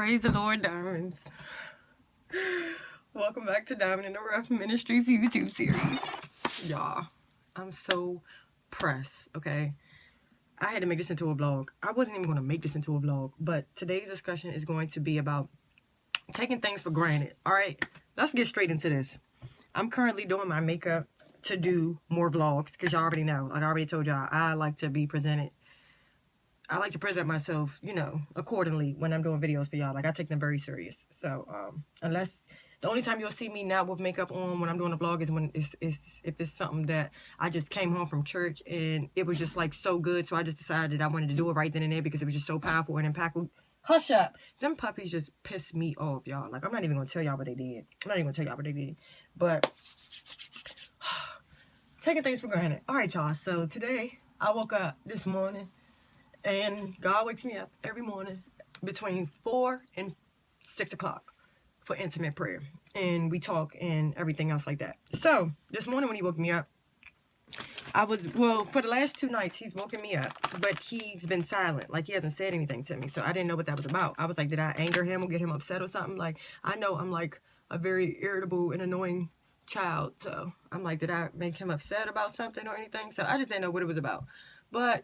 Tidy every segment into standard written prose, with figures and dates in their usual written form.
Praise the Lord, diamonds. Welcome back to Diamond in the Rough Ministries YouTube series. Y'all, I'm so pressed, okay? I had to make this into a vlog. I wasn't even going to make this into a vlog, but today's discussion is going to be about taking things for granted, all right? Let's get straight into this. I'm currently doing my makeup to do more vlogs, because y'all already know, like I already told y'all, I like to be presented. I like to present myself, you know, accordingly when I'm doing videos for y'all. Like, I take them very serious. So, unless, the only time you'll see me not with makeup on when I'm doing a vlog is when if it's something that I just came home from church and it was just, like, so good. So I just decided I wanted to do it right then and there because it was just so powerful and impactful. Hush up. Them puppies just pissed me off, y'all. Like, I'm not even going to tell y'all what they did. I'm not even going to tell y'all what they did. But, taking things for granted. All right, y'all. So, today, I woke up this morning. And God wakes me up every morning between 4 and 6 o'clock for intimate prayer. And we talk and everything else like that. So, this morning when he woke me up, for the last 2 nights, he's woken me up. But he's been silent. Like, he hasn't said anything to me. So, I didn't know what that was about. I was like, did I anger him or get him upset or something? Like, I know I'm like a very irritable and annoying child. So, I'm like, did I make him upset about something or anything? So, I just didn't know what it was about. But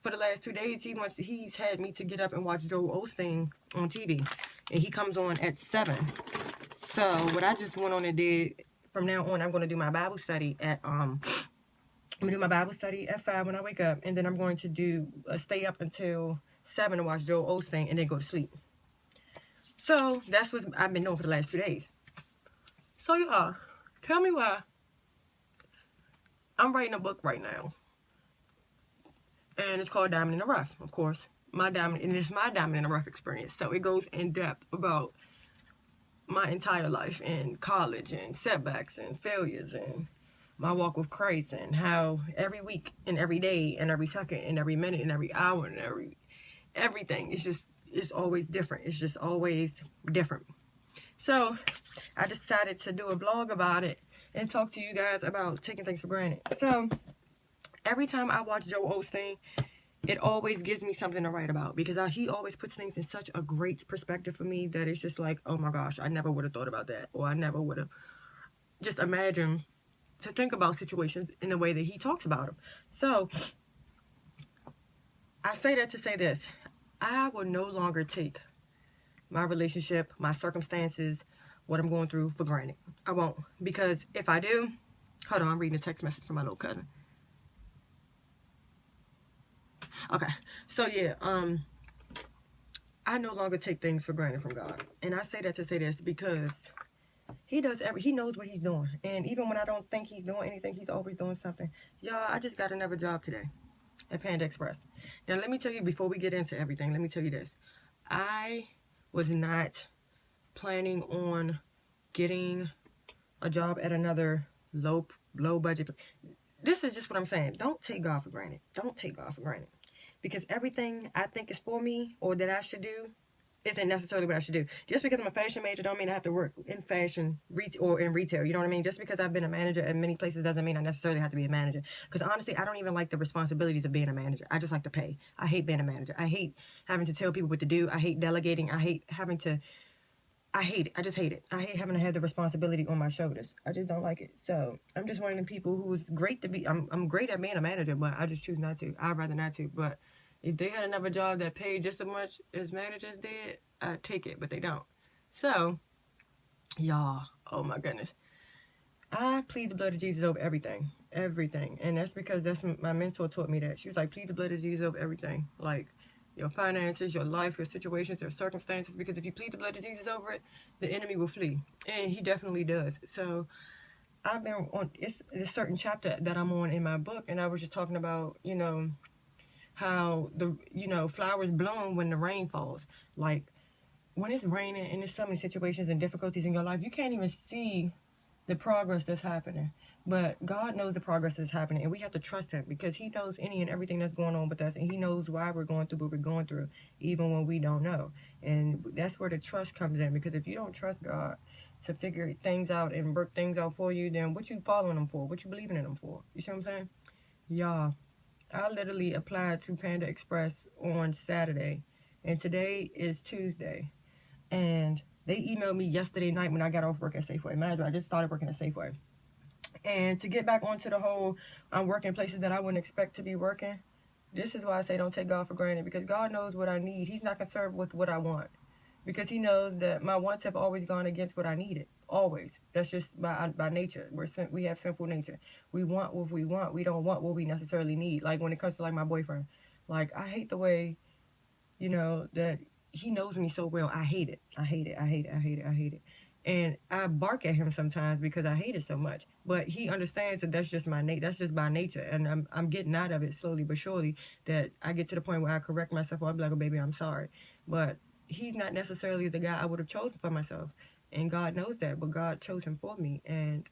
for the last 2 days, he's had me to get up and watch Joel Osteen on TV. And he comes on at 7. So what I just went on and did, from now on, I'm going to do my Bible study at, I'm going to do my Bible study at 5 when I wake up. And then I'm going to do, stay up until 7 to watch Joel Osteen and then go to sleep. So that's what I've been doing for the last 2 days. So y'all, tell me why I'm writing a book right now. And it's called Diamond in the Rough, of course. It's my Diamond in the Rough experience. So it goes in depth about my entire life and college and setbacks and failures and my walk with Christ and how every week and every day and every second and every minute and every hour and everything it's always different. It's just always different. So I decided to do a vlog about it and talk to you guys about taking things for granted. So every time I watch Joel Osteen, it always gives me something to write about because he always puts things in such a great perspective for me that it's just like, oh my gosh, I never would have thought about that, or I never would have just imagined to think about situations in the way that he talks about them. So I say that to say this: I will no longer take my relationship, my circumstances, what I'm going through for granted. I won't, because if I do, hold on, I'm reading a text message from my little cousin. Okay, so yeah, I no longer take things for granted from God. And I say that to say this because he knows what he's doing. And even when I don't think he's doing anything, he's always doing something. Y'all, I just got another job today at Panda Express. Now, let me tell you, before we get into everything, let me tell you this. I was not planning on getting a job at another low budget. This is just what I'm saying. Don't take God for granted. Don't take God for granted. Because everything I think is for me or that I should do isn't necessarily what I should do. Just because I'm a fashion major don't mean I have to work in fashion or in retail. You know what I mean? Just because I've been a manager at many places doesn't mean I necessarily have to be a manager. Because honestly, I don't even like the responsibilities of being a manager. I just like to pay. I hate being a manager. I hate having to tell people what to do. I hate delegating. I hate it. I just hate it. I hate having to have the responsibility on my shoulders. I just don't like it. So I'm just one of the people who's great to be. I'm great at being a manager, but I just choose not to. I'd rather not to. But if they had another job that paid just as much as managers did, I'd take it. But they don't. So, y'all, oh my goodness. I plead the blood of Jesus over everything. Everything. And that's because my mentor taught me that. She was like, plead the blood of Jesus over everything. Like, your finances, your life, your situations, your circumstances. Because if you plead the blood of Jesus over it, the enemy will flee. And he definitely does. So I've been on, it's a certain chapter that I'm on in my book. And I was just talking about, you know, how flowers bloom when the rain falls. Like, when it's raining and there's so many situations and difficulties in your life, you can't even see the progress that's happening. But God knows the progress that's happening, and we have to trust him because he knows any and everything that's going on with us, and he knows why we're going through what we're going through, even when we don't know. And that's where the trust comes in, because if you don't trust God to figure things out and work things out for you, then what you following him for? What you believing in him for? You see what I'm saying? Y'all, I literally applied to Panda Express on Saturday, and today is Tuesday. And they emailed me yesterday night when I got off work at Safeway. Imagine, I just started working at Safeway. And to get back onto the whole, I'm working places that I wouldn't expect to be working. This is why I say don't take God for granted, because God knows what I need. He's not concerned with what I want, because he knows that my wants have always gone against what I needed. Always. That's just by nature. We have sinful nature. We want what we want. We don't want what we necessarily need. Like when it comes to like my boyfriend. Like I hate the way, that he knows me so well. I hate it. I hate it. I hate it. I hate it. I hate it. And I bark at him sometimes because I hate it so much. But he understands that that's just that's just by nature. And I'm getting out of it slowly but surely, that I get to the point where I correct myself, or I'll be like, oh, baby, I'm sorry. But he's not necessarily the guy I would have chosen for myself. And God knows that. But God chose him for me. And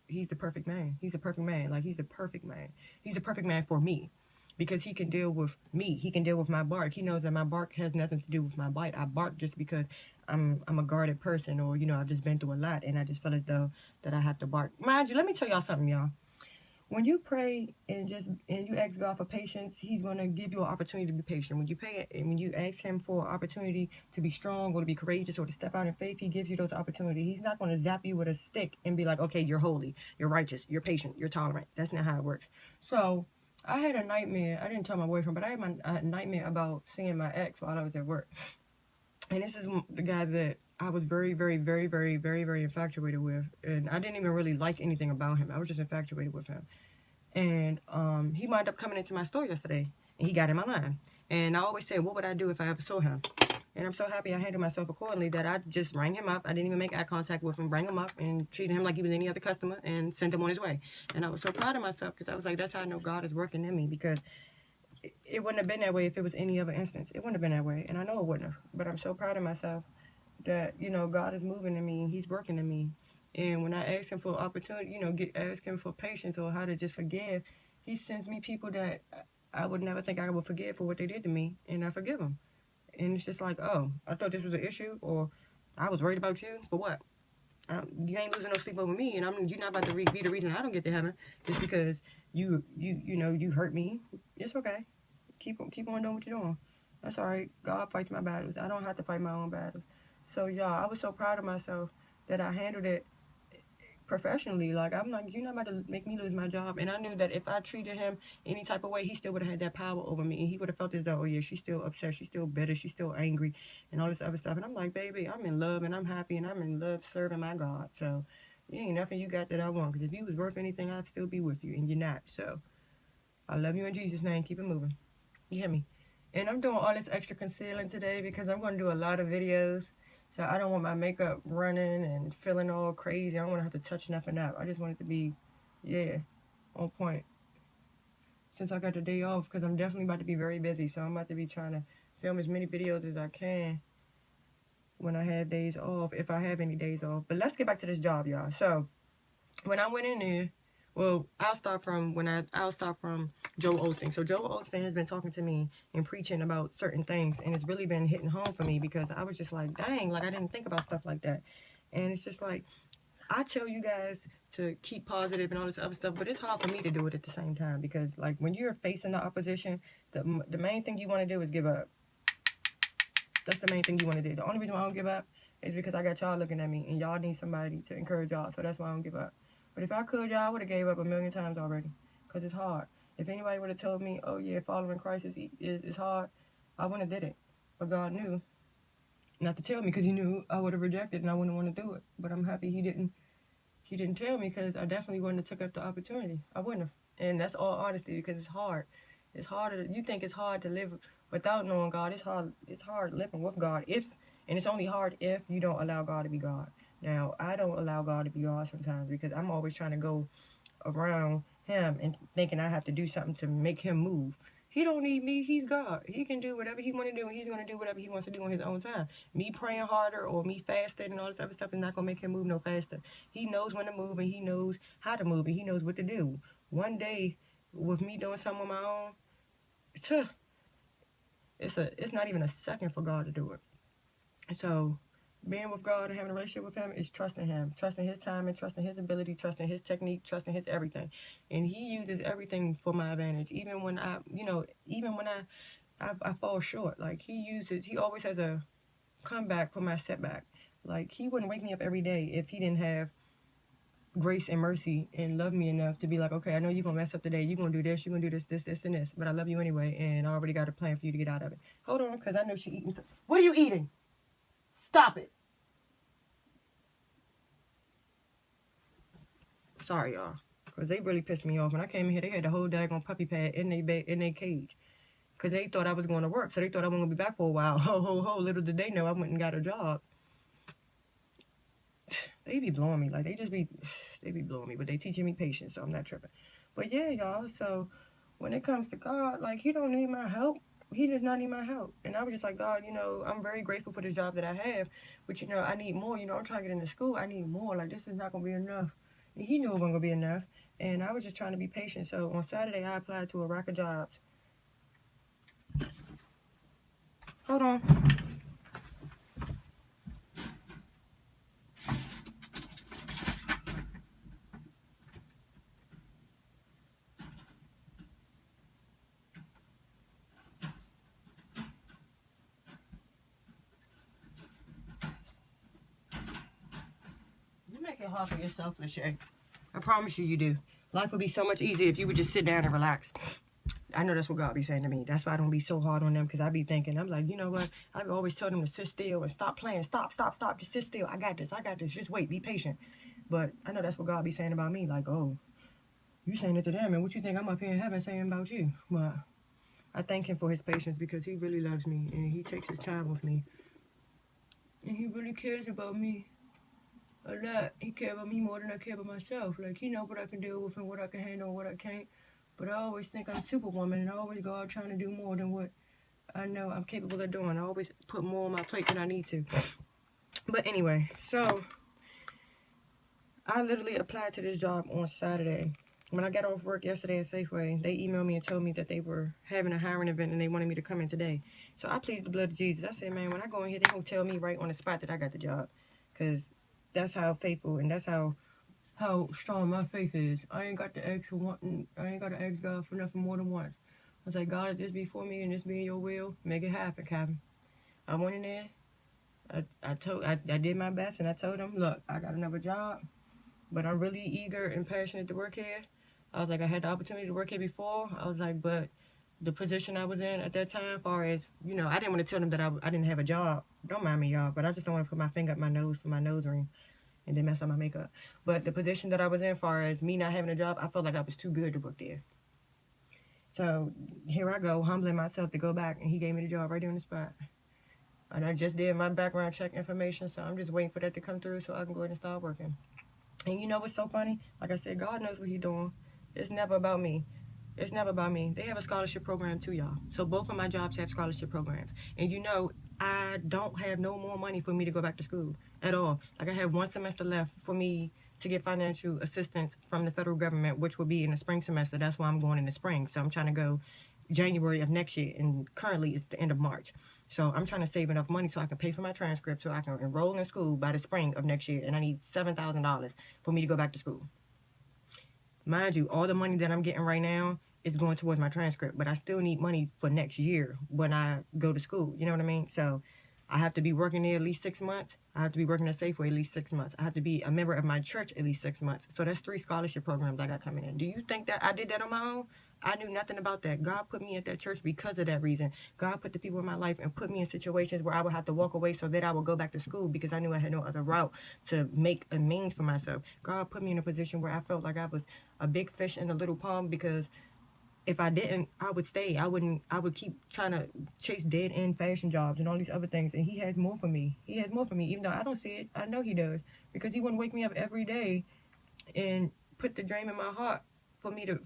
he's the perfect man. He's the perfect man. Like, he's the perfect man. He's the perfect man for me. Because he can deal with me. He can deal with my bark. He knows that my bark has nothing to do with my bite. I bark just because I'm a guarded person, or I've just been through a lot, and I just feel as though that I have to bark. Mind you, let me tell y'all something, y'all. When you pray and you ask God for patience, he's gonna give you an opportunity to be patient. When you ask him for an opportunity to be strong or to be courageous or to step out in faith, he gives you those opportunities. He's not gonna zap you with a stick and be like, okay, you're holy, you're righteous, you're patient, you're tolerant. That's not how it works. So I had a nightmare. I didn't tell my boyfriend, but I had a nightmare about seeing my ex while I was at work. And this is the guy that I was very, very, very, very, very, very infatuated with. And I didn't even really like anything about him. I was just infatuated with him. And he wound up coming into my store yesterday, and he got in my line. And I always say, what would I do if I ever saw him? And I'm so happy I handled myself accordingly that I just rang him up. I didn't even make eye contact with him, rang him up and treated him like he was any other customer and sent him on his way. And I was so proud of myself, because I was like, that's how I know God is working in me, because it wouldn't have been that way if it was any other instance. It wouldn't have been that way, and I know it wouldn't have. But I'm so proud of myself that, God is moving in me, and he's working in me. And when I ask him for opportunity, ask him for patience or how to just forgive, he sends me people that I would never think I would forgive for what they did to me, and I forgive them. And it's just like, oh, I thought this was an issue, or I was worried about you for what? You ain't losing no sleep over me, and you're not about to be the reason I don't get to heaven just because you hurt me. It's okay. Keep on doing what you're doing. That's all right. God fights my battles. I don't have to fight my own battles. So y'all, I was so proud of myself that I handled it professionally. Like, I'm like, you're not about to make me lose my job. And I knew that if I treated him any type of way, he still would have had that power over me. And he would have felt as though, oh yeah, she's still upset, she's still bitter, she's still angry, and all this other stuff. And I'm like, baby, I'm in love, and I'm happy, and I'm in love serving my God. So you ain't nothing you got that I want. Because if you was worth anything, I'd still be with you, and you're not. So I love you in Jesus' name. Keep it moving. You hear me? And I'm doing all this extra concealing today because I'm going to do a lot of videos. So I don't want my makeup running and feeling all crazy. I don't want to have to touch nothing up. I just want it to be, yeah, on point. Since I got the day off, because I'm definitely about to be very busy. So I'm about to be trying to film as many videos as I can when I have days off, if I have any days off. But let's get back to this job, y'all. So when I went in there, well, I'll start from Joe Osteen. So Joe Osteen has been talking to me and preaching about certain things, and it's really been hitting home for me, because I was just like, dang, like I didn't think about stuff like that. And it's just like, I tell you guys to keep positive and all this other stuff, but it's hard for me to do it at the same time, because like when you're facing the opposition, the main thing you want to do is give up. That's the main thing you want to do. The only reason why I don't give up is because I got y'all looking at me, and y'all need somebody to encourage y'all. So that's why I don't give up. But if I could, y'all, I would have gave up a million times already, because it's hard. If anybody would have told me, oh yeah, following Christ is hard, I wouldn't have did it. But God knew not to tell me, because he knew I would have rejected and I wouldn't want to do it. But I'm happy he didn't tell me, because I definitely wouldn't have took up the opportunity. I wouldn't have. And that's all honesty, because it's hard. It's harder. You think it's hard to live without knowing God. It's hard living with God. And it's only hard if you don't allow God to be God. Now, I don't allow God to be God sometimes, because I'm always trying to go around him and thinking I have to do something to make him move. He don't need me. He's God. He can do whatever he want to do, and he's going to do whatever he wants to do on his own time. Me praying harder or me fasting and all this other stuff is not going to make him move no faster. He knows when to move, and he knows how to move, and he knows what to do. One day, with me doing something on my own, it's not even a second for God to do it. So being with God and having a relationship with him is trusting him, trusting his time, and trusting his ability, trusting his technique, trusting his everything. And he uses everything for my advantage. Even when I fall short, like he always has a come back from my setback. Like, he wouldn't wake me up every day if he didn't have grace and mercy and love me enough to be like, okay, I know you're going to mess up today. You're going to do this. You're going to do this, and this. But I love you anyway, and I already got a plan for you to get out of it. Hold on, because I know she's eating. What are you eating? Stop it. Sorry, y'all. Because they really pissed me off. When I came in here, they had the whole daggone puppy pad in their cage. Because they thought I was going to work. So they thought I wasn't going to be back for a while. Ho, ho, ho. Little did they know I went and got a job. They be blowing me. Like, they be blowing me. But they teaching me patience, so I'm not tripping. But yeah, y'all. So when it comes to God, like, he don't need my help. He does not need my help. And I was just like, God, you know, I'm very grateful for this job that I have. But, you know, I need more. You know, I'm trying to get into school. I need more. Like, this is not going to be enough. And he knew it wasn't going to be enough. And I was just trying to be patient. So on Saturday, I applied to a rack of jobs. Hold on. You make it hard for yourself, Lachey. I promise you, you do. Life would be so much easier if you would just sit down and relax. I know that's what God be saying to me. That's why I don't be so hard on them, because I be thinking, I'm like, you know what? I've always told them to sit still and stop playing. Stop. Just sit still. I got this. Just wait. Be patient. But I know that's what God be saying about me. Like, oh, you saying it to them, and what you think I'm up here in heaven saying about you? But I thank him for his patience, because he really loves me, and he takes his time with me. And he really cares about me a lot. He cares about me more than I care about myself. Like, he knows what I can deal with and what I can handle and what I can't. But I always think I'm Superwoman, and I always go out trying to do more than what I know I'm capable of doing. I always put more on my plate than I need to. But anyway, so I literally applied to this job on Saturday. When I got off work yesterday at Safeway, they emailed me and told me that they were having a hiring event and they wanted me to come in today. So I pleaded the blood of Jesus. I said, man, when I go in here, they're going to tell me right on the spot that I got the job. Because that's how faithful and that's how strong my faith is. I ain't got to ask God for nothing more than once. I was like, God, if this be for me and this be in your will, make it happen, Captain. I went in there. I did my best, and I told them, look, I got another job, but I'm really eager and passionate to work here. I was like, I had the opportunity to work here before. I was like, but the position I was in at that time, as far as, you know, I didn't want to tell them that I didn't have a job. Don't mind me, y'all, but I just don't want to put my finger up my nose for my nose ring and then mess up my makeup. But the position that I was in, far as me not having a job, I felt like I was too good to work there. So here I go, humbling myself to go back, and he gave me the job right there on the spot. And I just did my background check information, so I'm just waiting for that to come through so I can go ahead and start working. And you know what's so funny? Like I said, God knows what he's doing. It's never about me. It's never about me. They have a scholarship program too, y'all. So both of my jobs have scholarship programs. And you know, I don't have no more money for me to go back to school at all. Like, I have 1 semester left for me to get financial assistance from the federal government, which will be in the spring semester. That's why I'm going in the spring. So I'm trying to go January of next year, and currently it's the end of March. So I'm trying to save enough money so I can pay for my transcript so I can enroll in school by the spring of next year, and I need $7,000 for me to go back to school. Mind you, all the money that I'm getting right now is going towards my transcript, but I still need money for next year when I go to school. You know what I mean? So I have to be working there at least 6 months. I have to be working at Safeway at least 6 months. I have to be a member of my church at least 6 months. So that's 3 scholarship programs I got coming in. Do you think that I did that on my own? I knew nothing about that. God put me at that church because of that reason. God put the people in my life and put me in situations where I would have to walk away so that I would go back to school, because I knew I had no other route to make a means for myself. God put me in a position where I felt like I was a big fish in a little pond, because if I didn't, I would stay. I would keep trying to chase dead-end fashion jobs and all these other things. And he has more for me. He has more for me, even though I don't see it. I know he does, because he wouldn't wake me up every day and put the dream in my heart for me to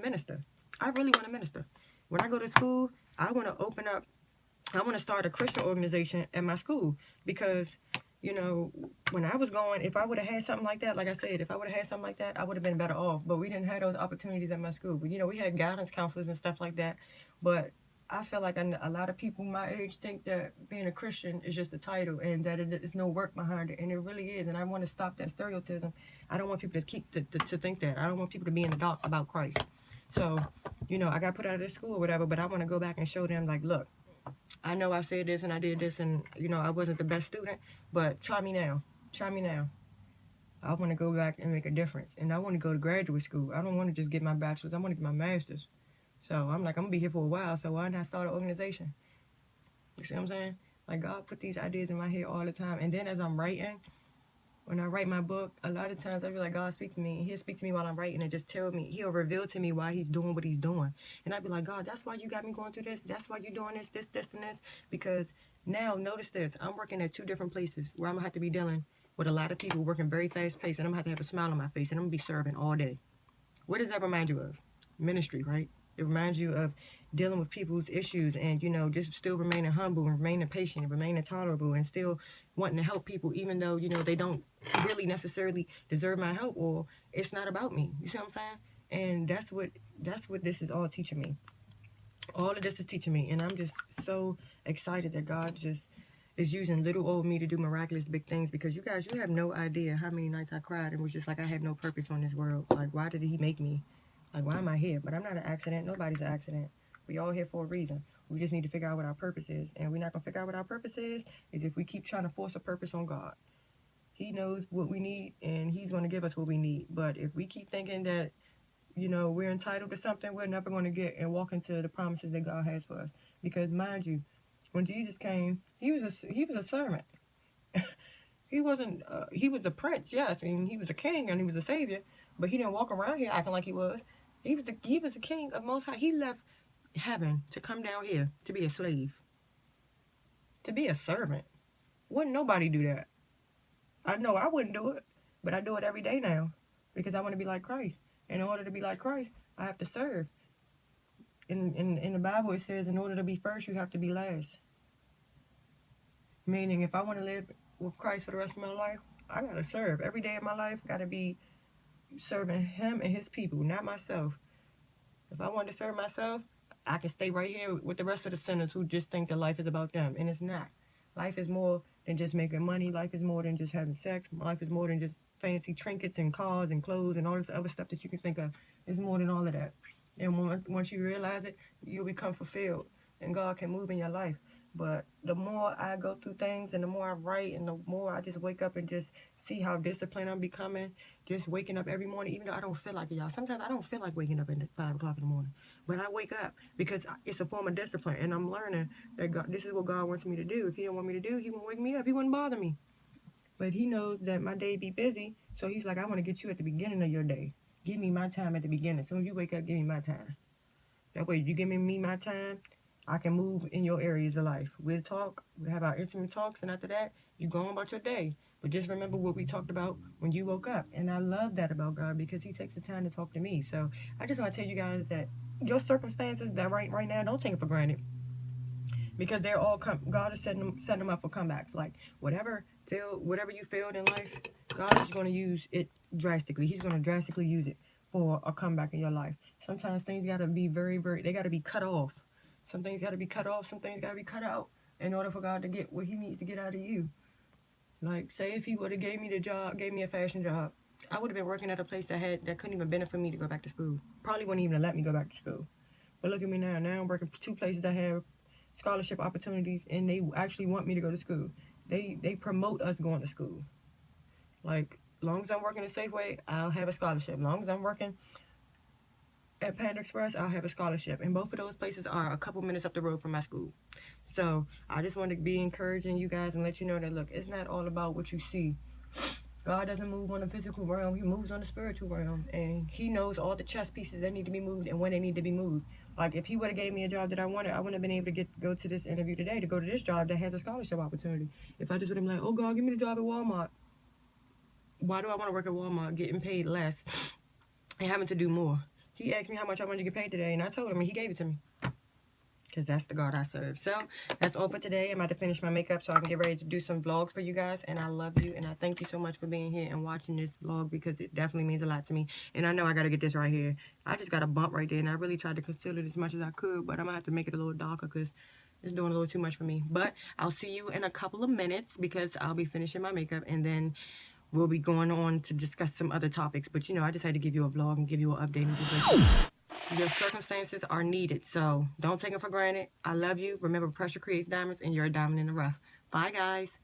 minister. I really want to minister. When I go to school, I want to start a Christian organization at my school, because, you know, when I was going, if I would have had something like that, like I said, if I would have had something like that, I would have been better off. But we didn't have those opportunities at my school. But, you know, we had guidance counselors and stuff like that. But I feel like a lot of people my age think that being a Christian is just a title, and that there's no work behind it. And it really is. And I want to stop that stereotype. I don't want people to think that. I don't want people to be in the dark about Christ. So, you know, I got put out of this school or whatever, but I want to go back and show them, like, look, I know I said this and I did this and, you know, I wasn't the best student, but try me now. Try me now. I want to go back and make a difference. And I want to go to graduate school. I don't want to just get my bachelor's. I want to get my master's. So I'm like, I'm going to be here for a while, so why not start an organization? You see what I'm saying? Like, God put these ideas in my head all the time. And then as I'm writing, when I write my book, a lot of times I feel like God speaks to me. He'll speak to me while I'm writing and just tell me. He'll reveal to me why he's doing what he's doing. And I'd be like, God, that's why you got me going through this. That's why you're doing this, and this. Because now, notice this. I'm working at 2 different places where I'm going to have to be dealing with a lot of people working very fast paced. And I'm going to have a smile on my face. And I'm going to be serving all day. What does that remind you of? Ministry, right? It reminds you of dealing with people's issues and, you know, just still remaining humble and remaining patient and remaining tolerable and still wanting to help people even though, you know, they don't really necessarily deserve my help or it's not about me. You see what I'm saying? And that's what this is all teaching me. All of this is teaching me. And I'm just so excited that God just is using little old me to do miraculous big things because you guys, you have no idea how many nights I cried and was just like, I have no purpose on this world. Like, why did he make me? Like, why am I here? But I'm not an accident. Nobody's an accident. We all here for a reason. We just need to figure out what our purpose is. And we're not going to figure out what our purpose is if we keep trying to force a purpose on God. He knows what we need, and he's going to give us what we need. But if we keep thinking that, you know, we're entitled to something, we're never going to get and walk into the promises that God has for us. Because, mind you, when Jesus came, he was a servant. He wasn't, he was a prince, yes, and he was a king, and he was a savior. But he didn't walk around here acting like he was. He was the king of Most High. He left heaven to come down here to be a slave, to be a servant. Wouldn't nobody do that? I know I wouldn't do it, but I do it every day now because I want to be like Christ. And in order to be like Christ, I have to serve. In the Bible, it says in order to be first, you have to be last. Meaning, if I want to live with Christ for the rest of my life, I got to serve. Every day of my life, got to be serving him and his people, not myself. If I want to serve myself, I can stay right here with the rest of the sinners who just think that life is about them. And it's not. Life is more than just making money. Life is more than just having sex. Life is more than just fancy trinkets and cars and clothes and all this other stuff that you can think of. It's more than all of that. And once you realize it, you'll become fulfilled. And God can move in your life. But the more I go through things and the more I write and the more I just wake up and just see how disciplined I'm becoming, just waking up every morning, even though I don't feel like it, y'all. Sometimes I don't feel like waking up at 5 o'clock in the morning. But I wake up because it's a form of discipline. And I'm learning that God, this is what God wants me to do. If he didn't want me to do, he wouldn't wake me up. He wouldn't bother me. But he knows that my day be busy. So he's like, I want to get you at the beginning of your day. Give me my time at the beginning. As soon as you wake up, give me my time. That way, you give me my time, I can move in your areas of life. We'll talk, we'll have our intimate talks, and after that, you go on about your day. But just remember what we talked about when you woke up. And I love that about God because he takes the time to talk to me. So I just want to tell you guys that your circumstances that right now, don't take it for granted. Because they're all, God is setting them up for comebacks. Like, whatever you failed in life, God is going to use it drastically. He's going to drastically use it for a comeback in your life. Sometimes things got to be they got to be cut off. Some things got to be cut off. Some things got to be cut out in order for God to get what he needs to get out of you. Like, say if he would have gave me a fashion job, I would have been working at a place that couldn't even benefit me to go back to school. Probably wouldn't even let me go back to school. But look at me now. Now I'm working for 2 places that have scholarship opportunities, and they actually want me to go to school. They promote us going to school. Like, long as I'm working at Safeway, I'll have a scholarship. Long as I'm working at Panda Express, I'll have a scholarship. And both of those places are a couple minutes up the road from my school. So I just want to be encouraging you guys and let you know that, look, it's not all about what you see. God doesn't move on the physical realm. He moves on the spiritual realm. And he knows all the chess pieces that need to be moved and when they need to be moved. Like, if he would have gave me a job that I wanted, I wouldn't have been able to go to this interview today to go to this job that has a scholarship opportunity. If I just would have been like, oh, God, give me the job at Walmart. Why do I want to work at Walmart getting paid less and having to do more? He asked me how much I wanted to get paid today, and I told him, and he gave it to me. Because that's the God I serve. So, that's all for today. I'm about to finish my makeup so I can get ready to do some vlogs for you guys. And I love you, and I thank you so much for being here and watching this vlog because it definitely means a lot to me. And I know I got to get this right here. I just got a bump right there, and I really tried to conceal it as much as I could. But I'm going to have to make it a little darker because it's doing a little too much for me. But I'll see you in a couple of minutes because I'll be finishing my makeup, and then we'll be going on to discuss some other topics. But, you know, I just had to give you a vlog and give you an update and just Your circumstances are needed, so don't take them for granted. I love you. Remember, pressure creates diamonds, and you're a diamond in the rough. Bye, guys.